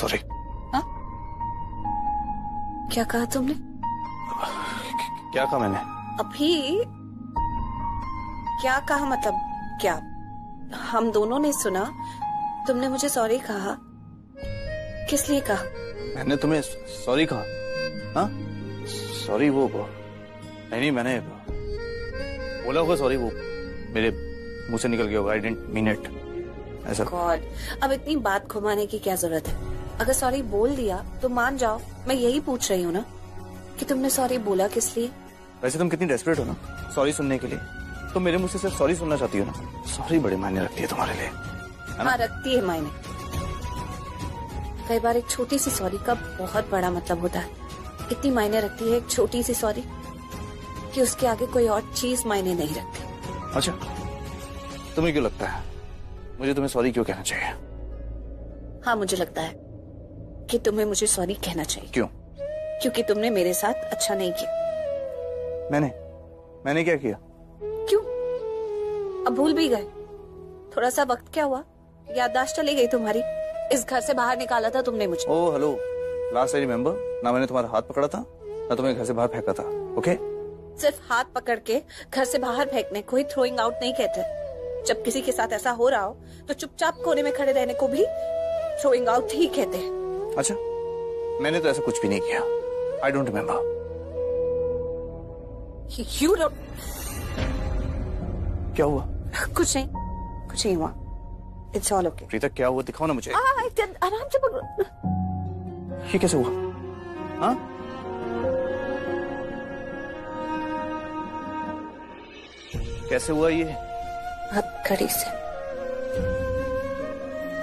Sorry. हाँ? क्या कहा तुमने? क्या कहा मैंने? अभी क्या कहा मतलब क्या? हम दोनों ने सुना, तुमने मुझे सॉरी कहा। किस लिए कहा? मैंने तुम्हें सॉरी कहा? हाँ सॉरी वो नहीं मैंने बोला होगा सॉरी, वो मेरे मुंह से निकल गया होगा। आई डिडंट मीन इट ऐसा। गॉड, अब इतनी बात घुमाने की क्या जरूरत है? अगर सॉरी बोल दिया तो मान जाओ। मैं यही पूछ रही हूँ ना कि तुमने सॉरी बोला किस लिए? वैसे तुम कितनी डेस्परेट हो ना सॉरी सुनने के लिए। तुम मेरे मुंह से सिर्फ सॉरी सुनना चाहती हो ना। सॉरी बड़े मायने रखती है तुम्हारे लिए, है ना? हाँ रखती है मायने। कई बार एक छोटी सी सॉरी का बहुत बड़ा मतलब होता है। इतनी मायने रखती है एक छोटी सी सॉरी कि उसके आगे कोई और चीज मायने नहीं रखती। अच्छा, तुम्हें क्यों लगता है मुझे तुम्हें सॉरी क्यों कहना चाहिए? हाँ मुझे लगता है कि तुम्हें मुझे सॉरी कहना चाहिए। क्यों? क्योंकि तुमने मेरे साथ अच्छा नहीं किया। मैंने क्या किया? क्यों? अब भूल भी गए? थोड़ा सा वक्त क्या हुआ, याददाश्त चली गई तुम्हारी? इस घर से बाहर निकाला था तुमने मुझे। Oh hello, last I remember ना, मैंने तुम्हारा हाथ पकड़ा था ना तुम्हें घर से बाहर फेंका था। ओके, सिर्फ हाथ पकड़ के घर से बाहर फेंकने को ही थ्रोइंग आउट नहीं कहते। जब किसी के साथ ऐसा हो रहा हो तो चुपचाप कोने में खड़े रहने को भी थ्रोइंग आउट ही कहते हैं। अच्छा, मैंने तो ऐसा कुछ भी नहीं किया। I don't remember. You don't... क्या हुआ? कुछ नहीं हुआ। It's all okay. प्रीता क्या हुआ, दिखाओ ना मुझे। आराम से पकड़ो। ये कैसे हुआ? हाँ? कैसे हुआ ये? हथकड़ी से।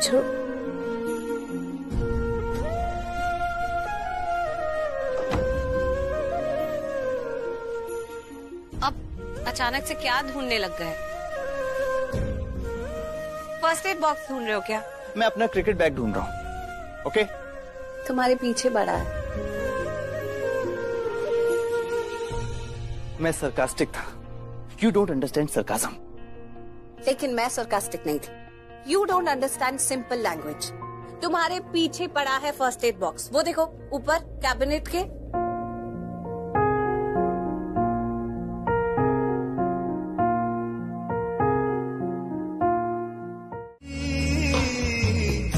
छोड़ो। अब अचानक से क्या ढूंढने लग गए? फर्स्ट एड बॉक्स ढूंढ रहे हो क्या? मैं अपना क्रिकेट बैग ढूंढ रहा हूँ। ओके? तुम्हारे पीछे बड़ा है। मैं सरकास्टिक था। You don't understand sarcasm. लेकिन मैं सरकास्टिक नहीं थी। You don't understand simple language. तुम्हारे पीछे पड़ा है फर्स्ट एड बॉक्स। वो देखो ऊपर कैबिनेट के।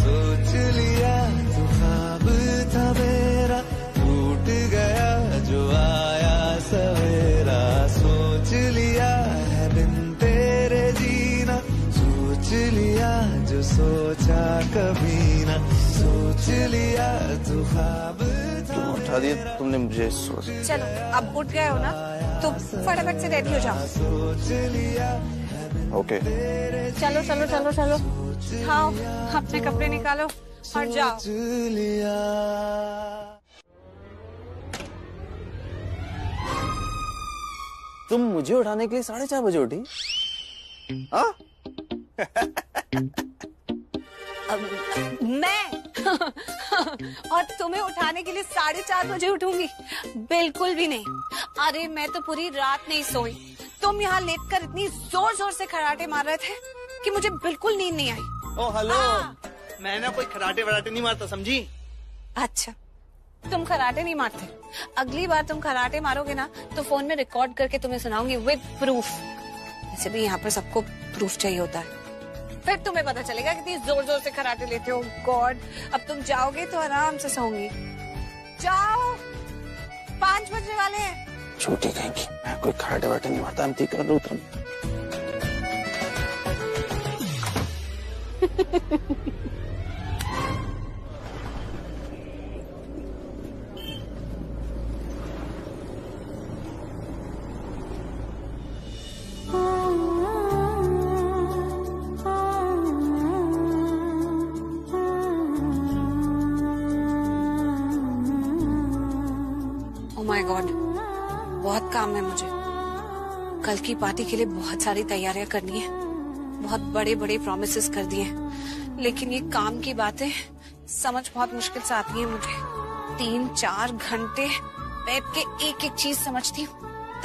सोच लिया तो ख्वाब था मेरा, टूट गया जो आया सवेरा। सोच लिया है बिन तेरे जीना, सोच लिया जो सोचा कभी ना। सोच लिया तो ख्वाब था। उठा दिए तुमने मुझे। चलो अब उठ गए हो ना, तो फटाफट से रेडी हो जाओ। सोच लिया ओके, चलो चलो चलो चलो, खाओ, अपने कपड़े निकालो और जाओ। सोच लिया। तुम मुझे उठाने के लिए 4:30 बजे उठी? हाँ? मैं और तुम्हें उठाने के लिए 4:30 बजे उठूंगी? बिल्कुल भी नहीं। अरे मैं तो पूरी रात नहीं सोई। तुम यहाँ लेटकर इतनी जोर जोर से खराटे मार रहे थे कि मुझे बिल्कुल नींद नहीं आई। ओ हेलो, मैं ना कोई खराटे वराटे नहीं मारता, समझी? अच्छा, तुम खराटे नहीं मारते? अगली बार तुम खराटे मारोगे ना तो फोन में रिकॉर्ड करके तुम्हें सुनाऊंगी विद प्रूफ। वैसे भी यहाँ पर सबको प्रूफ चाहिए होता है। फिर तुम्हें पता चलेगा कितनी जोर जोर से खराटे लेते हो। गॉड, अब तुम जाओगे तो आराम से सोऊंगी। जाओ, 5 बजने वाले हैं। छोटी कहेंगी, मैं कोई खराटे वराटे नहीं मारता। हम ठीक कर लो तुम। ओह माय गॉड, बहुत काम है मुझे। कल की पार्टी के लिए बहुत सारी तैयारियां करनी है। बहुत बड़े बड़े प्रॉमिसेस कर दिए हैं। लेकिन ये काम की बातें समझ बहुत मुश्किल से आती है मुझे। 3-4 घंटे बैठ के एक एक चीज समझती हूँ,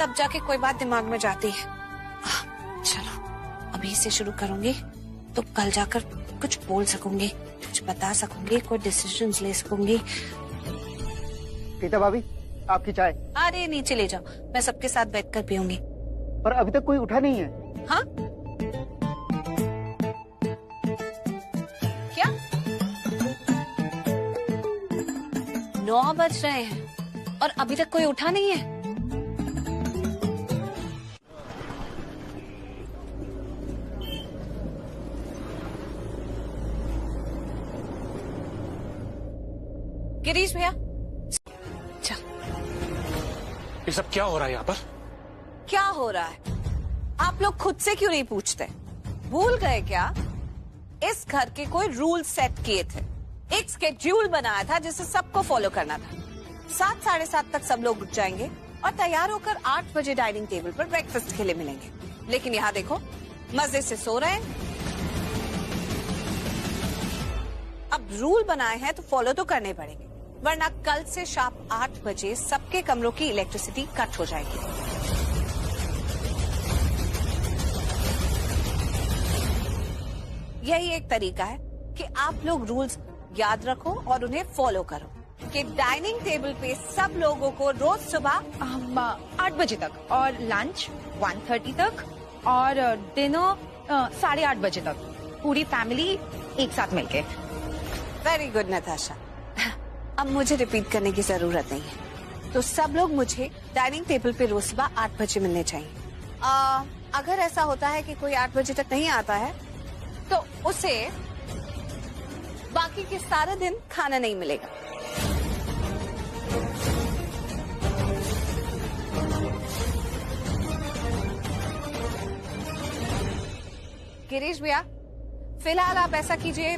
तब जाके कोई बात दिमाग में जाती है। चलो अभी से शुरू करूंगी तो कल जाकर कुछ बोल सकूंगी। कुछ बता सकूंगी, कोई डिसीजंस ले सकूंगी। गीता भाभी, आपकी चाय। अरे नीचे ले जाओ, मैं सबके साथ बैठकर पीऊंगी। पर अभी तक कोई उठा नहीं है। हाँ क्या? 9 बज रहे हैं और अभी तक कोई उठा नहीं है? गिरीश भैया, चल। ये सब क्या हो रहा है यहाँ पर? क्या हो रहा है? आप लोग खुद से क्यों नहीं पूछते? भूल गए क्या? इस घर के कोई रूल सेट किए थे, एक स्केड्यूल बनाया था जिसे सबको फॉलो करना था। 7 साढ़े 7 तक सब लोग उठ जाएंगे और तैयार होकर 8 बजे डाइनिंग टेबल पर ब्रेकफास्ट के लिए मिलेंगे। लेकिन यहाँ देखो, मजे से सो रहे हैं। अब रूल बनाए हैं तो फॉलो तो करने पड़ेंगे, वरना कल से शाम 8 बजे सबके कमरों की इलेक्ट्रिसिटी कट हो जाएगी। यही एक तरीका है कि आप लोग रूल्स याद रखो और उन्हें फॉलो करो कि डाइनिंग टेबल पे सब लोगों को रोज सुबह 8 बजे तक और लंच 1:30 तक और डिनर 8:30 बजे तक, पूरी फैमिली एक साथ मिलके। वेरी गुड नताशा, अब मुझे रिपीट करने की जरूरत नहीं है। तो सब लोग मुझे डाइनिंग टेबल पे रोज सुबह 8 बजे मिलने चाहिए। अगर ऐसा होता है कि कोई 8 बजे तक नहीं आता है तो उसे बाकी के सारे दिन खाना नहीं मिलेगा। गिरीश भैया, फिलहाल आप ऐसा कीजिए,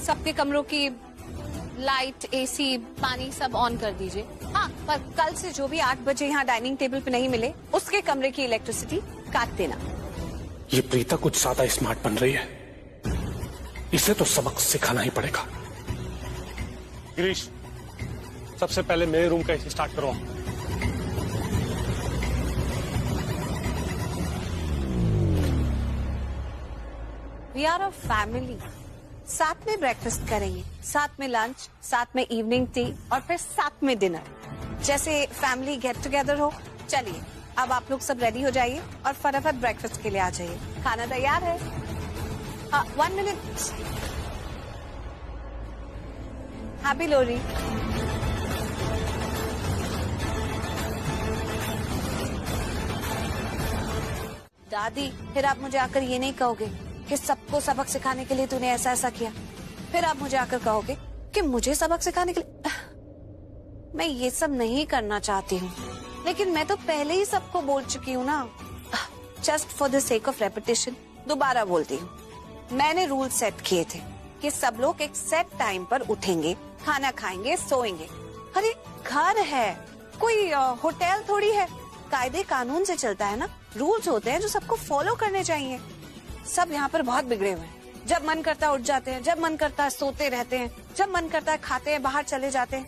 सबके कमरों की लाइट, एसी, पानी सब ऑन कर दीजिए। हाँ, पर कल से जो भी 8 बजे यहाँ डाइनिंग टेबल पे नहीं मिले, उसके कमरे की इलेक्ट्रिसिटी काट देना। ये प्रीता कुछ ज्यादा स्मार्ट बन रही है, इसे तो सबक सिखाना ही पड़ेगा। गिरीश, सबसे पहले मेरे रूम का एसी स्टार्ट करो। वी आर अ फैमिली, साथ में ब्रेकफास्ट करेंगे, साथ में लंच, साथ में इवनिंग टी और फिर साथ में डिनर, जैसे फैमिली गेट टुगेदर हो। चलिए, अब आप लोग सब रेडी हो जाइए और फटाफट ब्रेकफास्ट के लिए आ जाइए। खाना तैयार है। 1 मिनट। हैप्पी लोहरी। दादी, फिर आप मुझे आकर ये नहीं कहोगे कि सबको सबक सिखाने के लिए तूने ऐसा ऐसा किया। फिर आप मुझे आकर कहोगे कि मुझे सबक सिखाने के लिए। मैं ये सब नहीं करना चाहती हूँ, लेकिन मैं तो पहले ही सबको बोल चुकी हूँ ना। Just for the sake of repetition दोबारा बोलती हूँ। मैंने रूल सेट किए थे कि सब लोग एक सेट टाइम पर उठेंगे, खाना खाएंगे, सोएंगे। अरे घर है, कोई होटल थोड़ी है। कायदे कानून से चलता है ना, रूल्स होते हैं जो सबको फॉलो करने चाहिए। सब यहाँ पर बहुत बिगड़े हुए हैं। जब मन करता है उठ जाते हैं, जब मन करता है सोते रहते हैं, जब मन करता है खाते हैं, बाहर चले जाते हैं।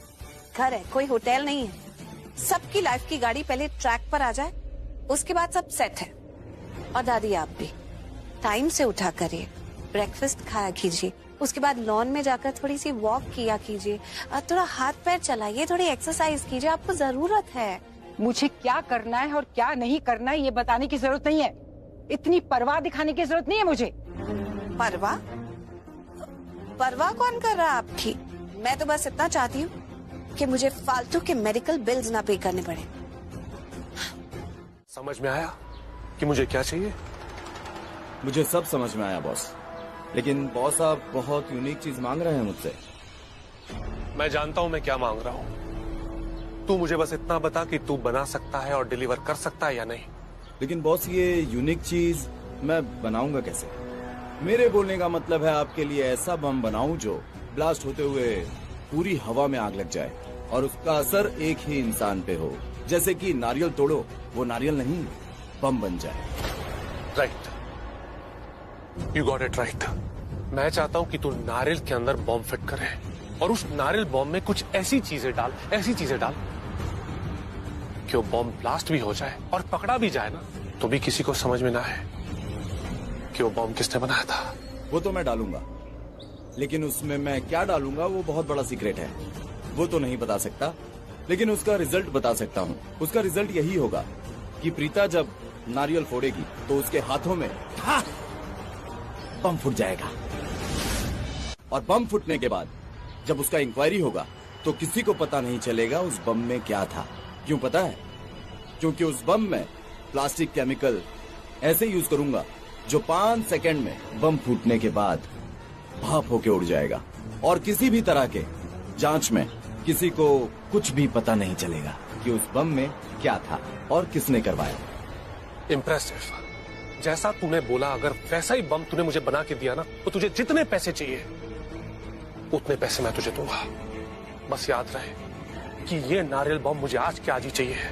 घर है, कोई होटल नहीं है। सबकी लाइफ की गाड़ी पहले ट्रैक पर आ जाए, उसके बाद सब सेट है। और दादी, आप भी टाइम से उठा करिए, ब्रेकफास्ट खाया कीजिए, उसके बाद लॉन में जाकर थोड़ी सी वॉक किया कीजिए, थोड़ा हाथ पैर चलाइए, थोड़ी एक्सरसाइज कीजिए, आपको जरूरत है। मुझे क्या करना है और क्या नहीं करना है ये बताने की जरूरत नहीं है। इतनी परवाह दिखाने की जरूरत नहीं है मुझे। परवाह? परवाह कौन कर रहा है आपकी? मैं तो बस इतना चाहती हूँ कि मुझे फालतू के मेडिकल बिल्स ना पे करने पड़े। समझ में आया कि मुझे क्या चाहिए? मुझे सब समझ में आया बॉस, लेकिन बॉस आप बहुत यूनिक चीज मांग रहे हैं मुझसे। मैं जानता हूं मैं क्या मांग रहा हूं। तू मुझे बस इतना बता कि तू बना सकता है और डिलीवर कर सकता है या नहीं। लेकिन बॉस, ये यूनिक चीज मैं बनाऊंगा कैसे? मेरे बोलने का मतलब है आपके लिए ऐसा बम बनाऊं जो ब्लास्ट होते हुए पूरी हवा में आग लग जाए और उसका असर एक ही इंसान पे हो। जैसे कि नारियल तोड़ो, वो नारियल नहीं बम बन जाए। Right, you got it right. मैं चाहता हूं कि तू नारियल के अंदर बॉम्ब फिट करे और उस नारियल बॉम्ब में कुछ ऐसी चीजें डाल कि वो बॉम्ब ब्लास्ट भी हो जाए और पकड़ा भी जाए ना, तो भी किसी को समझ में ना आए कि वो बॉम्ब किसने बनाया था। वो तो मैं डालूंगा, लेकिन उसमें मैं क्या डालूंगा वो बहुत बड़ा सीक्रेट है, वो तो नहीं बता सकता, लेकिन उसका रिजल्ट बता सकता हूँ। उसका रिजल्ट यही होगा कि प्रीता जब नारियल फोड़ेगी तो उसके हाथों में बम फूट जाएगा, और बम फूटने के बाद जब उसका इंक्वायरी होगा तो किसी को पता नहीं चलेगा उस बम में क्या था। क्यों पता है? क्योंकि उस बम में प्लास्टिक केमिकल ऐसे यूज करूंगा जो 5 सेकंड में बम फूटने के बाद भाप होके उड़ जाएगा, और किसी भी तरह के जांच में किसी को कुछ भी पता नहीं चलेगा कि उस बम में क्या था और किसने करवाया। इम्प्रेसिव। जैसा तूने बोला, अगर वैसा ही बम तूने मुझे बना के दिया ना, तो तुझे जितने पैसे चाहिए उतने पैसे मैं तुझे दूंगा। बस याद रहे कि ये नारियल बम मुझे आज के आज ही चाहिए।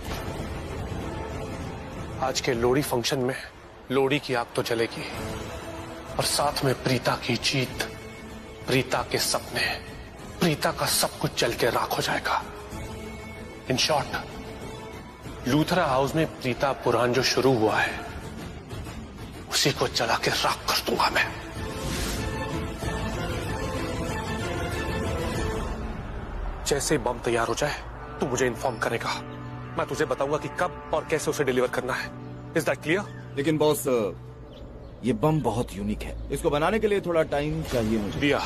आज के लोहड़ी फंक्शन में लोहड़ी की आग तो जलेगी, और साथ में प्रीता की जीत, प्रीता के सपने, प्रीता का सब कुछ जल के राख हो जाएगा। इन शॉर्ट, लूथरा हाउस में प्रीता पुराण जो शुरू हुआ है उसी को जला के राख कर दूंगा मैं। जैसे ही बम तैयार हो जाए तू मुझे इन्फॉर्म करेगा। मैं तुझे बताऊंगा कि कब और कैसे उसे डिलीवर करना है। Is that clear? लेकिन बॉस, ये बम बहुत यूनिक है, इसको बनाने के लिए थोड़ा टाइम चाहिए मुझे। दिया,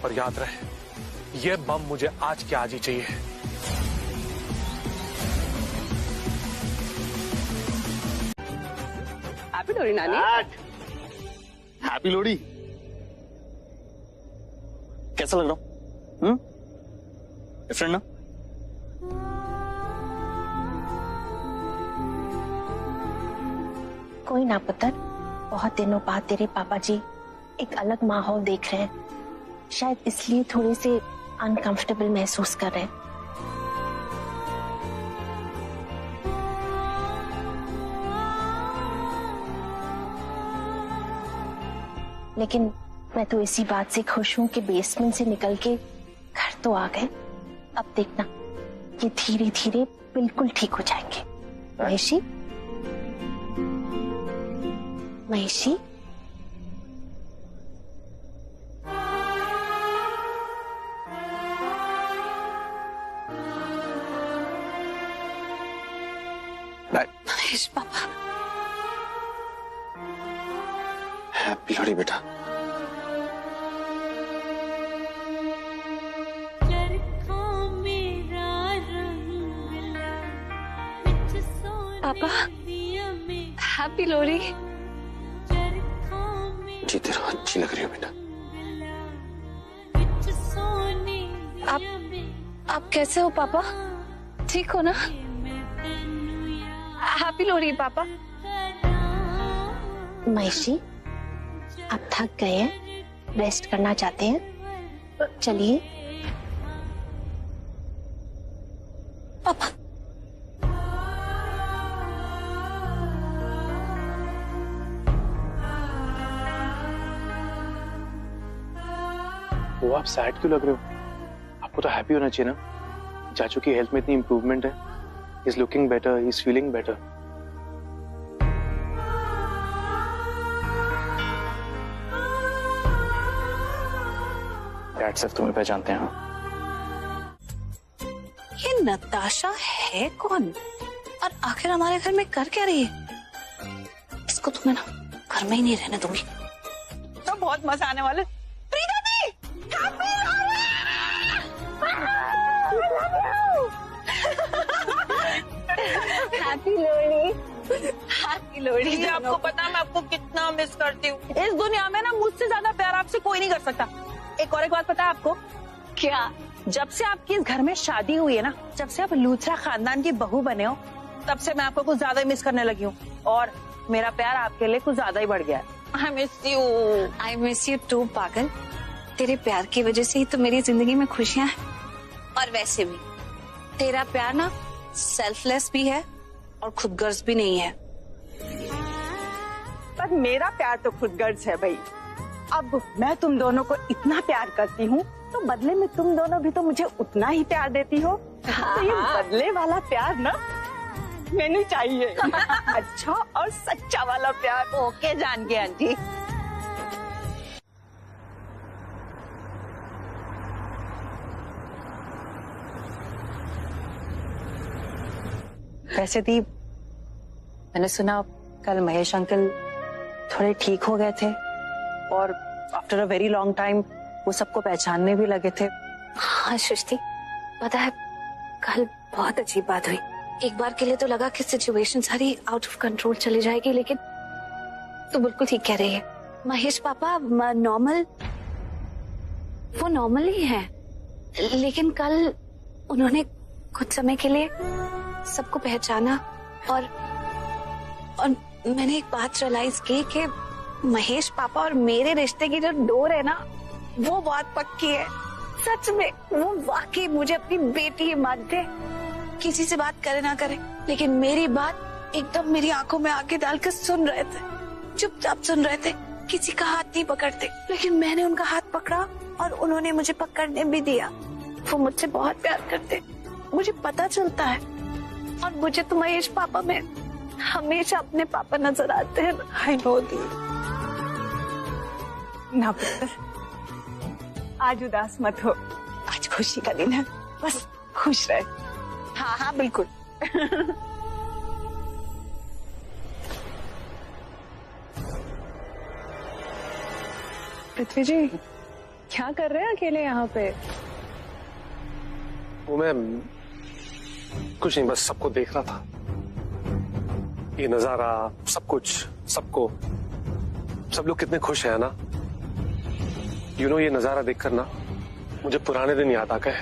पर याद रहे ये बम मुझे आज के आज ही चाहिए। हैप्पी लोहड़ी नानी। हैप्पी लोहड़ी। कैसा लग रहा हूँ? डिफरेंट ना? कोई ना पुत्र, बहुत दिनों बाद तेरे पापा जी एक अलग माहौल देख रहे हैं, शायद इसलिए थोड़े से अनकंफर्टेबल महसूस कर रहे हैं। लेकिन मैं तो इसी बात से खुश हूं कि बेसमेंट से निकल के घर तो आ गए। अब देखना ये धीरे धीरे बिल्कुल ठीक हो जाएंगे। महेशी, महेशी, महेश पापा। हैप्पी लोहड़ी बेटा। पापा, हैप्पी लोहड़ी। जीते रहो, अच्छी लग रही हो बेटा। आप कैसे हो पापा? ठीक हो ना? हैप्पी लोहड़ी पापा। महेशी, आप थक गए हैं, रेस्ट करना चाहते हैं? चलिए। पापा, वो आप सैड क्यों लग रहे हो? आपको तो हैप्पी होना चाहिए ना। चाचू की हेल्थ में इतनी इंप्रूवमेंट है। He is looking better, he is feeling better. Dad सिर्फ तुम्हें पहचानते हैं। ये नताशा है कौन? और आखिर हमारे घर में कर क्या रही है? इसको तो मैं ना घर में ही नहीं रहने दूंगी। तो बहुत मजा आने वाला है। हैप्पी लोहड़ी। हैप्पी लोहड़ी। आपको पता है मैं आपको कितना मिस करती हूँ। इस दुनिया में ना मुझसे ज्यादा प्यार आपसे कोई नहीं कर सकता। एक बात पता है आपको? क्या? जब से आपकी इस घर में शादी हुई है ना, जब से आप लूथरा खानदान की बहू बने हो, तब से मैं आपको कुछ ज्यादा ही मिस करने लगी हूँ, और मेरा प्यार आपके लिए कुछ ज्यादा ही बढ़ गया है। I miss you. I miss you too पागल। तेरे प्यार की वजह से ही तो मेरी जिंदगी में खुशियां हैं। और वैसे भी तेरा प्यार ना सेल्फलेस भी है और खुदगर्ज भी नहीं है। पर मेरा प्यार तो खुदगर्ज है भाई। अब मैं तुम दोनों को इतना प्यार करती हूँ, तो बदले में तुम दोनों भी तो मुझे उतना ही प्यार देती हो। तो ये बदले वाला प्यार ना मैंने चाहिए। अच्छा और सच्चा वाला प्यार। ओके जान के आंटी। वैसे दी, मैंने सुना कल महेश अंकल थोड़े ठीक हो गए थे और after a very long time वो सबको पहचानने भी लगे थे। हाँ सृष्टि, पता है कल बहुत अजीब बात हुई। एक बार के लिए तो लगा कि सिचुएशन सारी आउट ऑफ कंट्रोल चली जाएगी, लेकिन तू बिल्कुल ठीक कह रही है। महेश पापा नॉर्मल, वो नॉर्मल ही है, लेकिन कल उन्होंने कुछ समय के लिए सबको पहचाना और मैंने एक बात रियलाइज की कि महेश पापा और मेरे रिश्ते की जो डोर है ना, वो बहुत पक्की है। सच में वो वाकई मुझे अपनी बेटी ही मानते हैं। किसी से बात करे ना करे, लेकिन मेरी बात एकदम मेरी आंखों में आंखें डालकर सुन रहे थे, चुपचाप सुन रहे थे, किसी का हाथ नहीं पकड़ते। लेकिन मैंने उनका हाथ पकड़ा और उन्होंने मुझे पकड़ने भी दिया। वो मुझसे बहुत प्यार करते, मुझे पता चलता है। और मुझे तो महेश पापा में हमेशा अपने पापा नजर आते हैं। I know the. ना पुत्र, आज उदास मत हो, आज खुशी का दिन है, बस खुश रहे। हाँ हाँ बिल्कुल। पृथ्वी जी, क्या कर रहे हैं अकेले यहाँ पे? वो मैं कुछ नहीं, बस सबको देख रहा था। ये नजारा, सब कुछ, सबको, सब लोग कितने खुश हैं ना। ये नजारा देखकर ना मुझे पुराने दिन याद आ गए।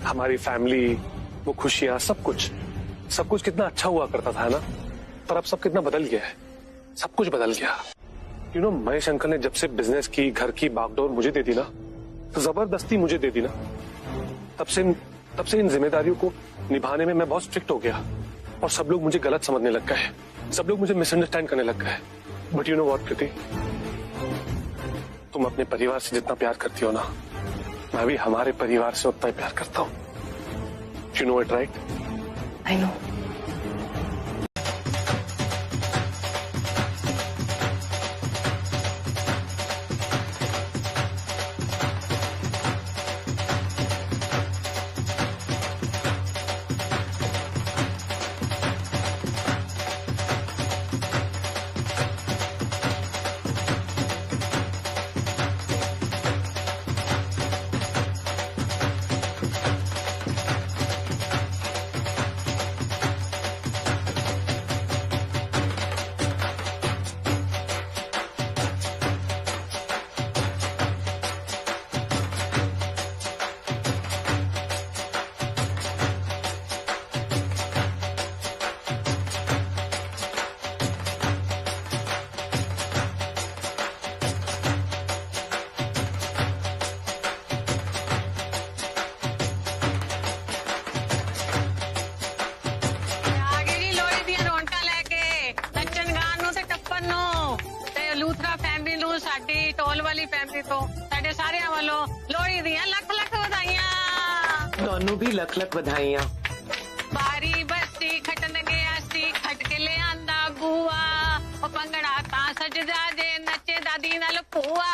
हमारी फैमिली, वो खुशियां, सब कुछ कितना अच्छा हुआ करता था ना। पर अब सब कितना बदल गया है, सब कुछ बदल गया। महेश अंकल ने जब से बिजनेस की, घर की बागडोर मुझे दे दी ना, तो जबरदस्ती मुझे दे दी ना, तब से इन जिम्मेदारियों को निभाने में मैं बहुत स्ट्रिक्ट हो गया और सब लोग मुझे गलत समझने लग गए, सब लोग मुझे मिसअंडरस्टैंड करने लग गए। बट यू नो व्हाट प्रीति, तुम अपने परिवार से जितना प्यार करती हो ना, मैं भी हमारे परिवार से उतना ही प्यार करता हूँ। You know it right? I know. ਸਾਡੀ ਟੋਲ ਵਾਲੀ ਫੈਮਿਲੀ ਤੋਂ ਸਾਡੇ ਸਾਰਿਆਂ ਵੱਲੋਂ ਲੋਹੜੀ ਦੀਆਂ ਲੱਖ ਲੱਖ ਵਧਾਈਆਂ। ਤੁਹਾਨੂੰ ਵੀ ਲੱਖ ਲੱਖ ਵਧਾਈਆਂ। ਬਾਰੀ ਬਸਤੀ ਖਟਣ ਗਿਆ ਸੀ, ਖਟ ਕੇ ਲਿਆਂਦਾ ਬੂਆ, ਉਹ ਪੰਗੜਾ ਤਾਂ ਸਜਦਾ ਜੇ ਨੱਚੇ ਦਾਦੀ ਨਾਲ ਭੂਆ।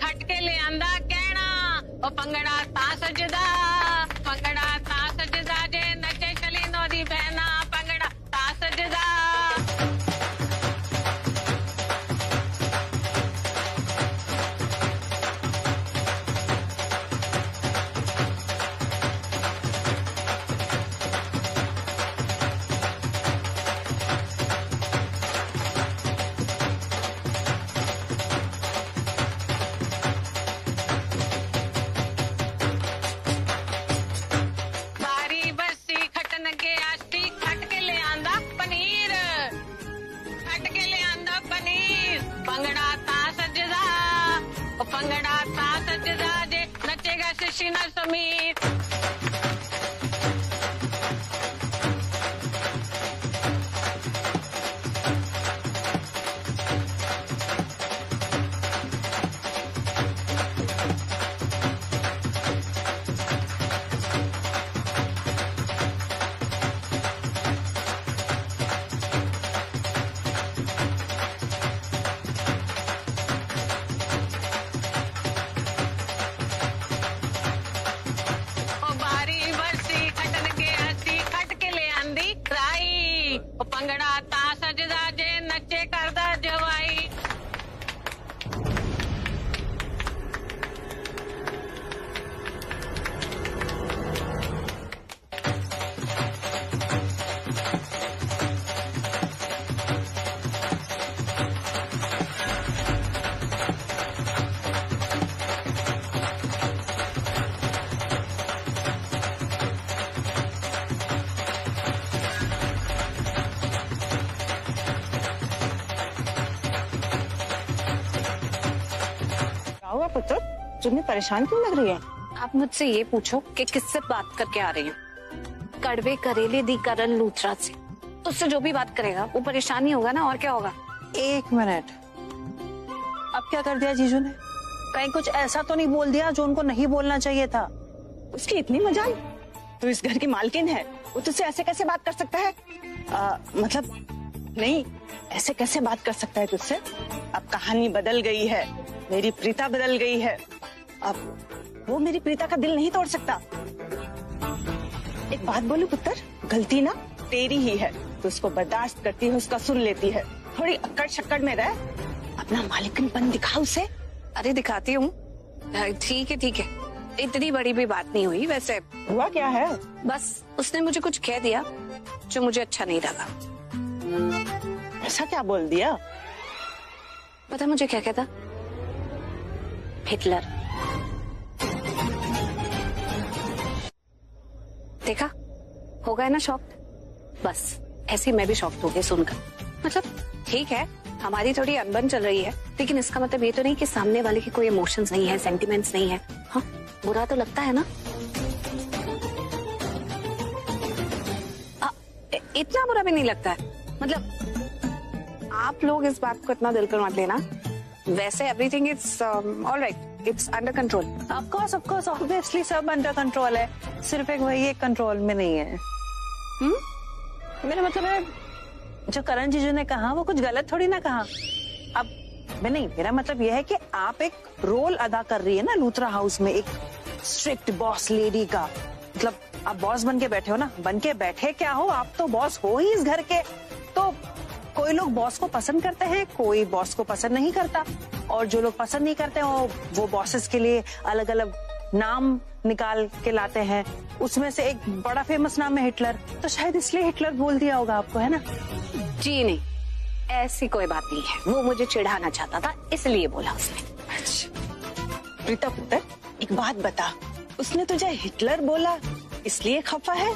खट के ले आंदा कहना, ओ पंगड़ा ता सजदा, पंगड़ा ता सजदा जे नचे चली नौदी बहना, पंगड़ा ता सजदा। पंगड़ा ता सजदा जे नचेगा शिशिना समीर। ਭੰਗੜਾ ਤਾਂ ਸਜਦਾ ਜੇ ਨੱਚੇ ਕਰਦਾ ਜਵਾਈ। हुआ पुत्र, तुम्हें परेशान क्यों लग रही है? आप मुझसे ये पूछो कि किससे बात करके आ रही हूँ। कड़वे करेले दी करण लूथरा से। उससे जो भी बात करेगा वो परेशानी होगा ना, और क्या होगा। एक मिनट, अब क्या कर दिया जीजू ने? कहीं कुछ ऐसा तो नहीं बोल दिया जो उनको नहीं बोलना चाहिए था? उसकी इतनी मजाल, तो इस घर की मालकिन है, वो तुझसे ऐसे कैसे बात कर सकता है? मतलब नहीं, ऐसे कैसे बात कर सकता है तुझसे? अब कहानी बदल गई है, मेरी प्रीता बदल गई है। अब वो मेरी प्रीता का दिल नहीं तोड़ सकता। एक बात बोलूं पुत्र, गलती ना तेरी ही है, तो उसको बर्दाश्त करती है, उसका सुन लेती है। थोड़ी अक्कड़ शक्कड़ में रह, अपना मालिकनपन दिखा उसे। अरे दिखाती हूँ। ठीक है ठीक है, इतनी बड़ी भी बात नहीं हुई। वैसे हुआ क्या है? बस उसने मुझे कुछ कह दिया जो मुझे अच्छा नहीं लगा। ऐसा क्या बोल दिया? पता मुझे क्या कहता? हिटलर। देखा, हो गया ना शॉक? बस ऐसे ही मैं भी शॉक हो गई सुनकर। मतलब ठीक है, हमारी थोड़ी अनबन चल रही है, लेकिन इसका मतलब ये तो नहीं कि सामने वाले के कोई इमोशंस नहीं है, सेंटिमेंट्स नहीं है। हाँ, बुरा तो लगता है ना। इतना बुरा भी नहीं लगता है। मतलब आप लोग इस बात को इतना दिल पर मत लेना। वैसे everything is alright, it's under control. Of course obviously सब अंडर कंट्रोल है, सिर्फ एक वही एक कंट्रोल में नहीं है। मेरा मतलब है, जो करण जीजू ने कहा वो कुछ गलत थोड़ी ना कहा। अब नहीं, मेरा मतलब यह है कि आप एक रोल अदा कर रही है ना लूथरा हाउस में, एक स्ट्रिक्ट बॉस लेडी का। मतलब आप बॉस बन के बैठे हो ना, बन के बैठे क्या हो, आप तो बॉस हो ही इस घर के। तो कोई लोग बॉस को पसंद करते हैं, कोई बॉस को पसंद नहीं करता, और जो लोग पसंद नहीं करते वो बॉसेस के लिए अलग अलग नाम निकाल के लाते हैं। उसमें से एक बड़ा फेमस नाम है हिटलर, तो शायद इसलिए हिटलर बोल दिया होगा आपको, है ना? जी नहीं, ऐसी कोई बात नहीं है। वो मुझे चिढ़ाना चाहता था, इसलिए बोला उसने। अच्छा प्रीता पुत्र, एक बात बता, उसने तुझे हिटलर बोला इसलिए खफा है,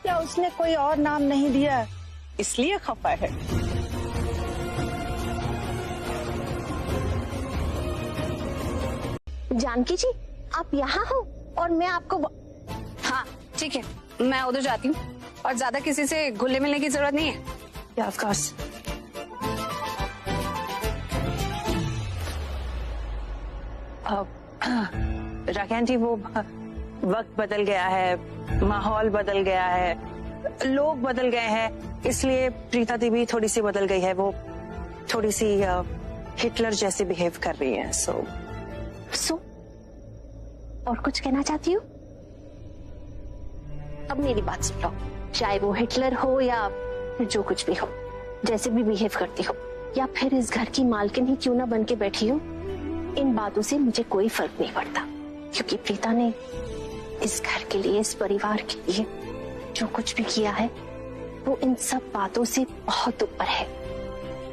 या उसने कोई और नाम नहीं दिया इसलिए खफा है? जानकी जी, आप यहाँ हो और मैं आपको। हाँ ठीक है, मैं उधर जाती हूँ, और ज्यादा किसी से घुलने मिलने की जरूरत नहीं है। या ऑफ कोर्स। राकेश जी, वो वक्त बदल गया है, माहौल बदल गया है, लोग बदल गए हैं, इसलिए प्रीता देवी थोड़ी सी बदल गई है। वो थोड़ी सी हिटलर जैसे बिहेव कर रही है। सो और कुछ कहना चाहती हूँ? अब मेरी बात सुन लो, चाहे वो हिटलर हो या फिर जो कुछ भी हो, जैसे भी बिहेव करती हो, या फिर इस घर की मालकिन ही क्यों ना बन के बैठी हो, इन बातों से मुझे कोई फर्क नहीं पड़ता, क्योंकि प्रीता ने इस घर के लिए, इस परिवार के लिए जो कुछ भी किया है वो इन सब बातों से बहुत ऊपर है।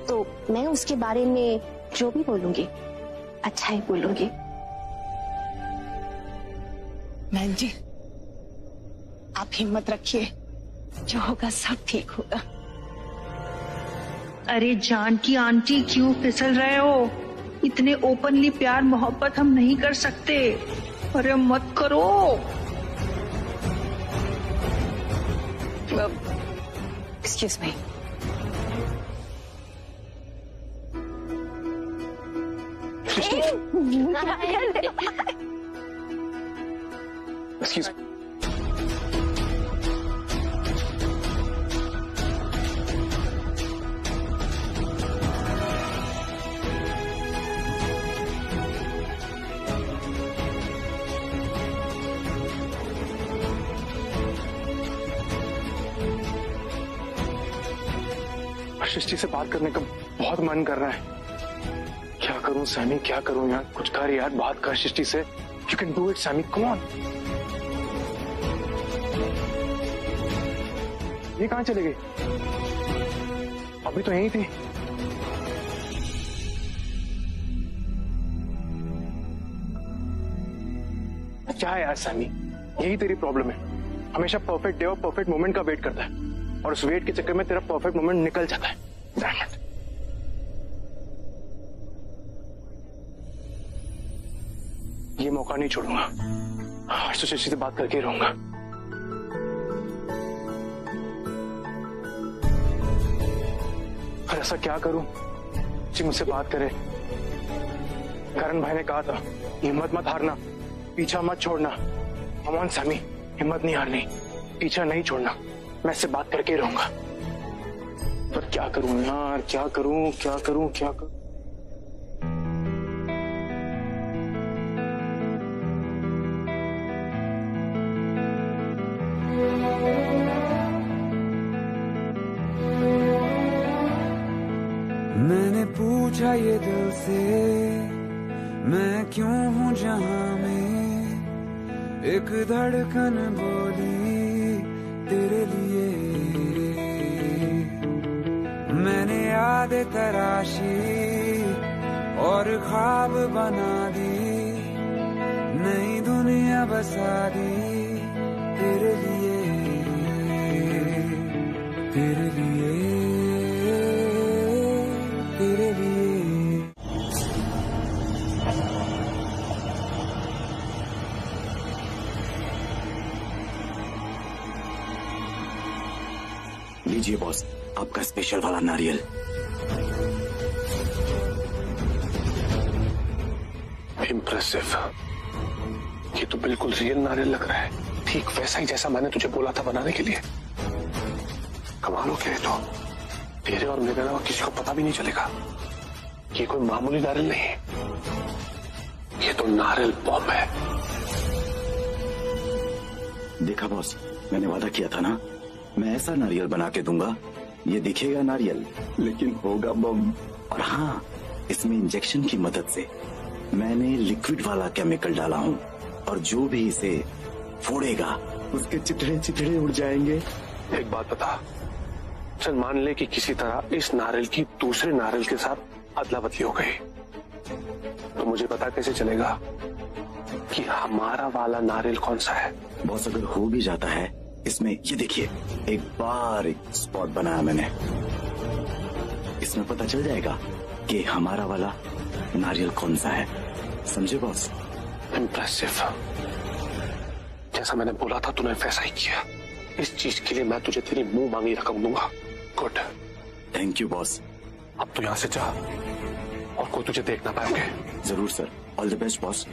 तो मैं उसके बारे में जो भी बोलूंगी अच्छा ही बोलूंगी। बहन जी, आप हिम्मत रखिए, जो होगा सब ठीक होगा। अरे जानकी आंटी, क्यों फिसल रहे हो? इतने ओपनली प्यार मोहब्बत हम नहीं कर सकते। अरे मत करो। Excuse me. Excuse me. सृष्टि से बात करने का बहुत मन कर रहा है। क्या करूं सैमी, क्या करूं यार? कुछ कर यार, बात कर सृष्टि से। You can do it Sammy, come on. ये कहां चले गई? अभी तो यहीं थी। क्या है यार सैमी, यही तेरी प्रॉब्लम है। हमेशा परफेक्ट डे और परफेक्ट मोमेंट का वेट करता है और उस वेट के चक्कर में तेरा परफेक्ट मोमेंट निकल जाता है। Damn it. ये मौका नहीं छोड़ूंगा। आज तो शशि से बात करके ही रहूंगा। पर ऐसा क्या करूं जी मुझसे बात करे? करण भाई ने कहा था हिम्मत मत हारना, पीछा मत छोड़ना। अमन समी, हिम्मत नहीं हारनी, पीछा नहीं छोड़ना। मैं इससे बात करके ही रहूंगा। पर क्या करूं यार, क्या करूं, क्या करूं, क्या करूं? मैंने पूछा ये दिल से, मैं क्यों हूँ जहां में, एक धड़कन बोली तेरे लिए। मैंने याद तराशी और ख्वाब बना दी, नई दुनिया बसा दी तेरे लिए, तेरे लिए, तेरे लिए। लीजिए बॉस, आपका स्पेशल वाला नारियल। इम्प्रेसिव। ये तो बिल्कुल रियल नारियल लग रहा है, ठीक वैसा ही जैसा मैंने तुझे बोला था बनाने के लिए। कमाल हो गया तो, तेरे और मेरे अलावा किसी को पता भी नहीं चलेगा। ये कोई मामूली नारियल नहीं है, ये तो नारियल बॉम्ब है। देखा बॉस, मैंने वादा किया था ना, मैं ऐसा नारियल बना के दूंगा, ये दिखेगा नारियल लेकिन होगा बम। और हाँ, इसमें इंजेक्शन की मदद से मैंने लिक्विड वाला केमिकल डाला हूँ और जो भी इसे फोड़ेगा उसके चिथड़े चिथड़े उड़ जाएंगे। एक बात बता, चल मान ले कि किसी तरह इस नारियल की दूसरे नारियल के साथ अदला बदली हो गई, तो मुझे पता कैसे चलेगा कि हमारा वाला नारियल कौन सा है? बॉस, अगर हो भी जाता है, इसमें ये देखिए एक बारीक स्पॉट बनाया मैंने, इसमें पता चल जाएगा कि हमारा वाला नारियल कौन सा है। समझे बॉस? इम्प्रेसिव। जैसा मैंने बोला था तूने वैसा ही किया। इस चीज के लिए मैं तुझे तेरी मुंह मांगी रकम दूंगा। गुड। Thank you boss. अब तो यहाँ से जा और कोई तुझे देख ना पाएंगे। जरूर sir, all the best boss.